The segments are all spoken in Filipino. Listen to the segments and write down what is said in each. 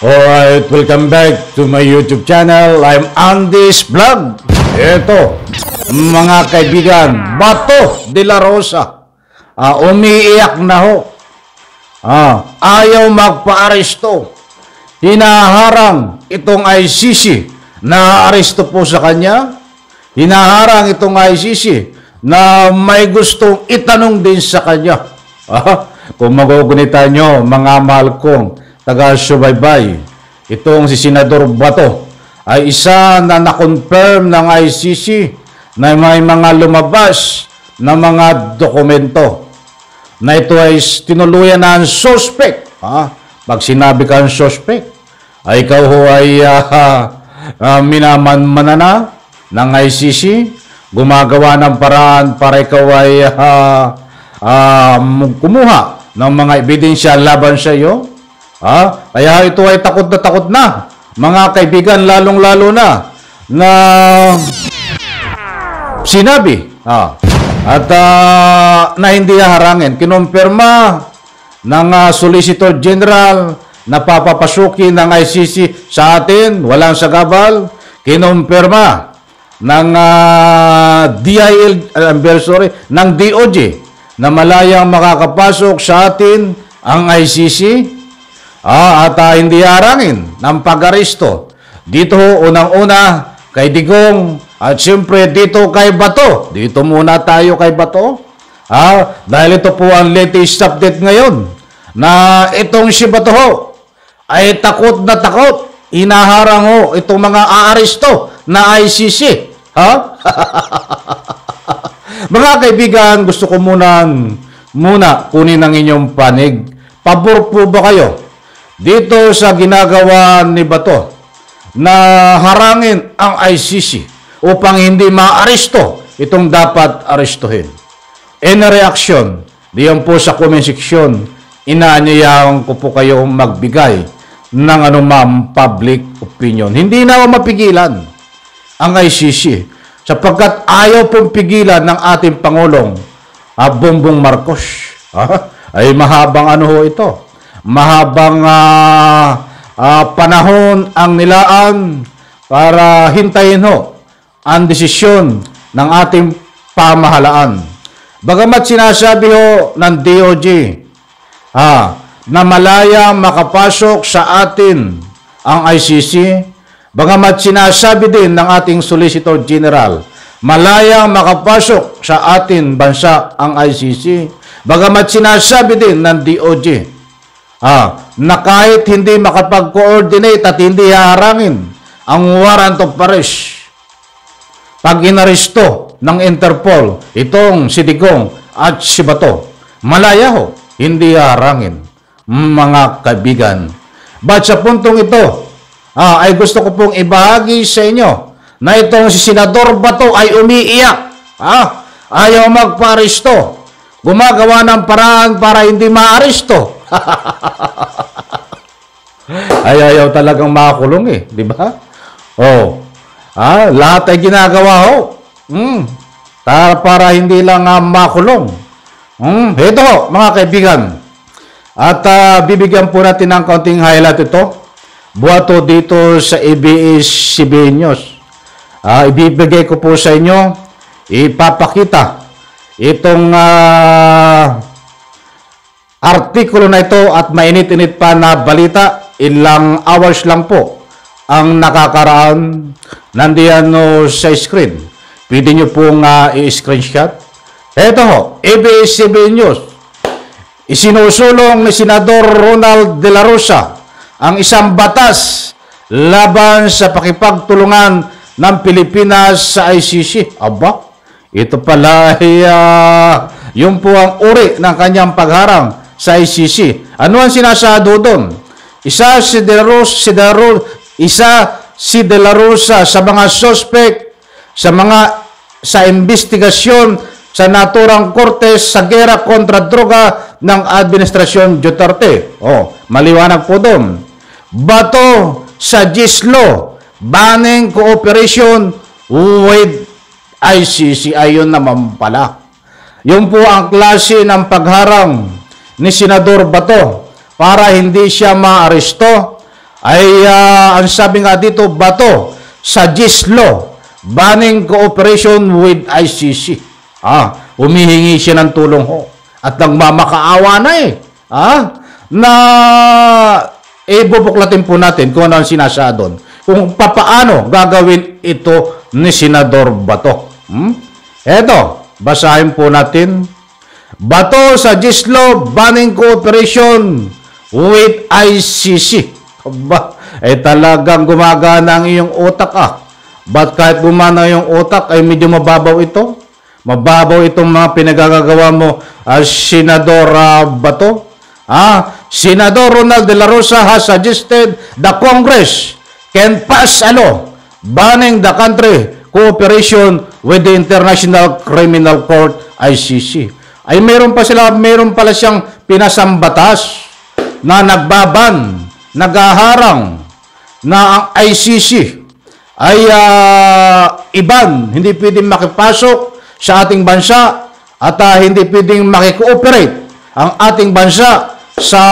Alright, welcome back to my YouTube channel. I'm Andy's Vlog. Ito, mga kaibigan, Bato de la Rosa. Umiiyak na ho. Ayaw magpa-aresto. Hinaharang itong ICC na aresto po sa kanya. Hinaharang itong ICC na may gustong itanong din sa kanya. Kung magugunita nyo, mga mahal kong taga-subaybay, itong si Senador Bato ay isa na na-confirm ng ICC na may mga lumabas na mga dokumento na ito ay tinuluyan na ang suspect. Pag sinabi ka ang suspect, ay ikaw ho ay minamanmana na ng ICC, gumagawa ng paraan para ikaw ay kumuha ng mga ebidensya laban sa iyo. Kaya ito ay takot na, mga kaibigan, lalong-lalo na sinabi at na hindi harangin. Kinumpirma ng Solicitor General na papapasukin ng ICC sa atin, walang sagabal. Kinumpirma ng ng DOJ na malayang makakapasok sa atin ang ICC. At hindi harangin ng pag-aresto. Dito unang-una kay Digong at siyempre dito kay Bato. Dito muna tayo kay Bato. Dahil ito po ang latest update ngayon na itong si Bato ho ay takot na takot. Inaharang ho itong mga aaresto na ICC. Mga kaibigan, gusto ko muna kunin ang inyong panig. Pabor po ba kayo dito sa ginagawa ni Bato na harangin ang ICC upang hindi maaresto itong dapat arestuhin? In reaction, diyan po sa comment section, inaanyayahan ko po kayo magbigay ng anumang public opinion. Hindi na mapigilan ang ICC sapagkat ayaw pong pigilan ng ating Pangulong Bongbong Marcos. Ay mahabang ho ito. Mahabang panahon ang nilaan para hintayin ho ang desisyon ng ating pamahalaan. Bagamat sinasabi ho ng DOJ na malayang makapasok sa atin ang ICC, bagamat sinasabi din ng ating Solicitor General, malayang makapasok sa atin bansa ang ICC, bagamat sinasabi din ng DOJ, na kahit hindi makapag-coordinate at hindi haharangin ang warrant of arrest pag inaresto ng Interpol itong si Digong at si Bato, malaya ho, hindi haharangin, mga kaibigan. But sa puntong ito, ay gusto ko pong ibahagi sa inyo na itong si Senador Bato ay umiiyak. Ayaw magpa-aresto. Gumagawa ng paraan para hindi maaresto. Ayaw talagang makakulong di ba? Lahat ay ginagawa ho. Para hindi lang makulong. Ito mga kaibigan. At bibigyan po natin ng kaunting highlight ito. Buhato dito sa ABS-CBN News. Ibibigay ko po sa inyo, ipapakita itong artikulo na ito at mainit-init pa na balita. Ilang hours lang po ang nakakaraan. Nandiyan sa screen. Pwede nyo pong i-screenshot. Ito ho, ABS-CBN News. Isinusulong ni Senador Ronald De La Rosa ang isang batas laban sa pakipagtulungan ng Pilipinas sa ICC. Ito pala ay yun po ang uri ng kanyang pagharang sa ICC. Ano ang sinasado doon? Isa si De La Rosa sa mga suspect sa investigasyon sa naturang korte sa gera kontra droga ng Administrasyon Duterte. Maliwanag po doon. Bato sa GISLO, banning cooperation with ICC. Ayun naman pala. Yun po ang klase ng pagharang ni Senador Bato para hindi siya maaresto ay ang sabi nga dito, Bato suggests law banning cooperation with ICC. Humihingi siya ng tulong ho. At nagmamakaawa na na ibubuklatin po natin kung ano ang sinasa doon. Kung papaano gagawin ito ni Senador Bato. Eto, basahin po natin. Bato suggests law banning cooperation with ICC. Talagang gumagana ang iyong utak Ba't kahit gumana yung utak ay medyo mababaw ito? Mababaw itong mga pinagagagawa mo, Senador Bato? Senador Ronald De La Rosa has suggested the Congress can pass a law banning the country cooperation with the International Criminal Court, ICC. Ay meron pala siyang pinasang batas na nagbaban, naghaharang na ang ICC ay iban, hindi pwedeng makipasok sa ating bansa at hindi pwedeng makikooperate ang ating bansa sa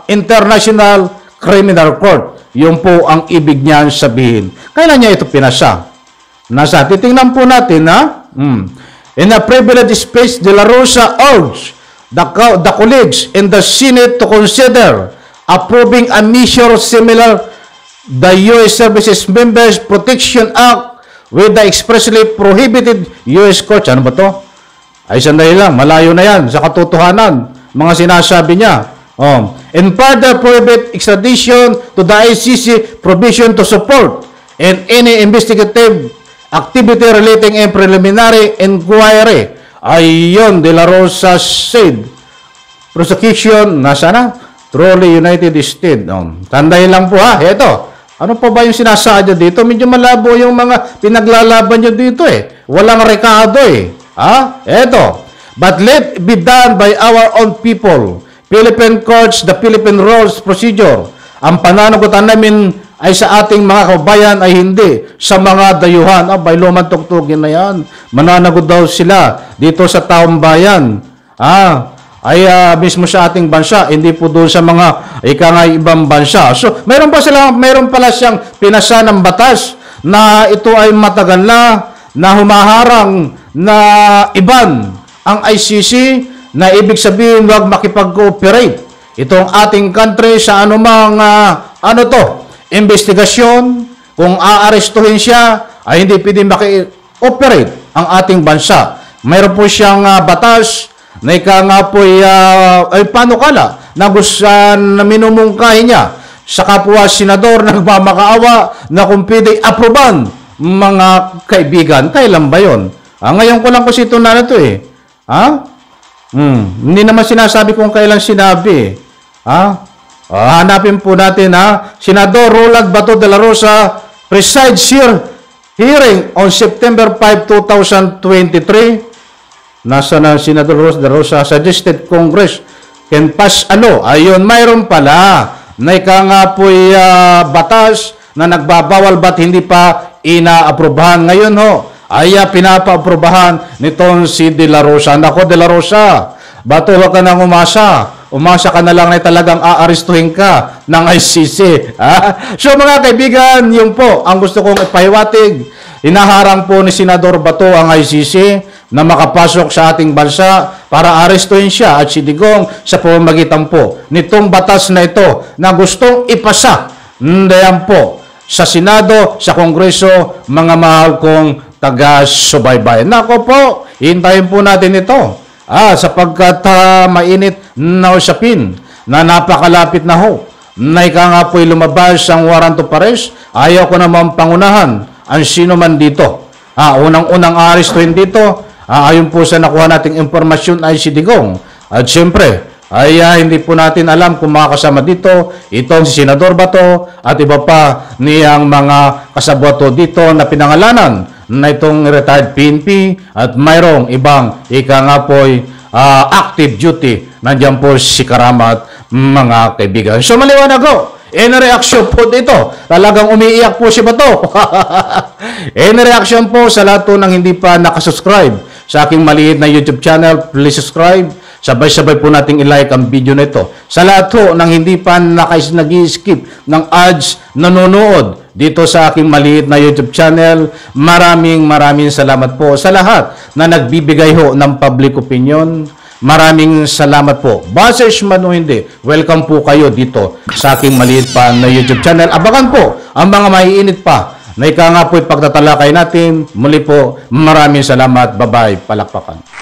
International Criminal Court. Yun po ang ibig niyan sabihin. Kailan niya ito pinasa? Titingnan po natin In a privileged space, De La Rosa urged the colleagues in the Senate to consider approving a measure similar the U.S. Services Members Protection Act with the expressly prohibited U.S. courts. Ano ba to? Ay sandali lang, malayo na yan sa katotohanan, mga sinasabi niya. And further prohibit extradition to the ICC provision to support in any investigative activity relating in preliminary inquiry. Ayun, De La Rosa said. Prosecution, nasa na? Truly United States. Tandayin lang po Ito. Ano pa ba yung sinasadya dito? Medyo malabo yung mga pinaglalaban nyo dito Walang rekado Ito. But let be done by our own people. Philippine courts, the Philippine rules procedure. Ang pananagutan namin ay sa ating mga kabayan ay hindi sa mga dayuhan. Bay, lumang tuktugin na yan. Mananagot daw sila dito sa taong bayan. Mismo sa ating bansa, hindi po doon sa mga ibang bansa. So, mayroon pala siyang pinasa ng batas na ito ay matagal na humaharang na iban ang ICC na ibig sabihin wag makipag-cooperate itong ating country sa anumang investigasyon. Kung aarestuhin siya ay hindi pwedeng maki-operate ang ating bansa. Mayroon po siyang batas na paano kala na minumungkahi niya sa kapwa senador na nagmamakaawa na kung pwede aproban, mga kaibigan. Kailan ba yun? Ngayon ko lang kasi ito na ito Hindi naman sinasabi kung kailan sinabi hanapin po natin Senador Roland Bato de la Rosa presides hearing on September 5, 2023. Nasa na Senador Roland de la Rosa suggested Congress can pass a law. Ayun, mayroon pala na batas na nagbabawal ba't hindi pa inaaprubahan. Ngayon ay pinapa-aprobahan nitong si De La Rosa. Nako, De La Rosa, Bato, huwag ka nang umasa. Umasa ka na lang na talagang aarestuhin ka ng ICC. So mga kaibigan, yun po ang gusto kong ipahiwatig. Hinaharang po ni Senador Bato ang ICC na makapasok sa ating bansa para arestuhin siya at si Digong sa pamamagitan po nitong batas na ito na gustong ipasa ndayan po sa Senado, sa Kongreso, mga mahal kong taga-subaybay. Nako po, hintayin po natin ito. Sapagkat mainit na usapin na napakalapit na na nga po'y lumabas ang warrant of arrest. Ayaw ko naman pangunahan ang sino man dito. Unang-unang arestuhin dito, ayon po sa nakuha nating impormasyon ay si Digong. At siyempre, hindi po natin alam kung makakasama dito itong si Senador Bato at iba pa niyang mga kasabwato dito na pinangalanan na itong retired PNP at mayroong ibang active duty. Nandiyan po si Karamat, mga kaibigan. So maliwanag in reaction po dito, talagang umiiyak po si Bato. In reaction po sa lahat po ng hindi pa nakasubscribe sa aking maliit na YouTube channel, please subscribe. sabay-sabay po nating i-like ang video na ito. Sa lahat ho ng hindi pa nag-skip ng ads, nanonood dito sa aking maliit na YouTube channel, maraming salamat po sa lahat na nagbibigay ho ng public opinion. Maraming salamat po. Basers man o hindi, welcome po kayo dito sa aking maliit pa na YouTube channel. Abangan po ang mga maiinit pa na ika nga po pagtatalakay natin. Muli po, maraming salamat. Bye-bye. Palakpakan.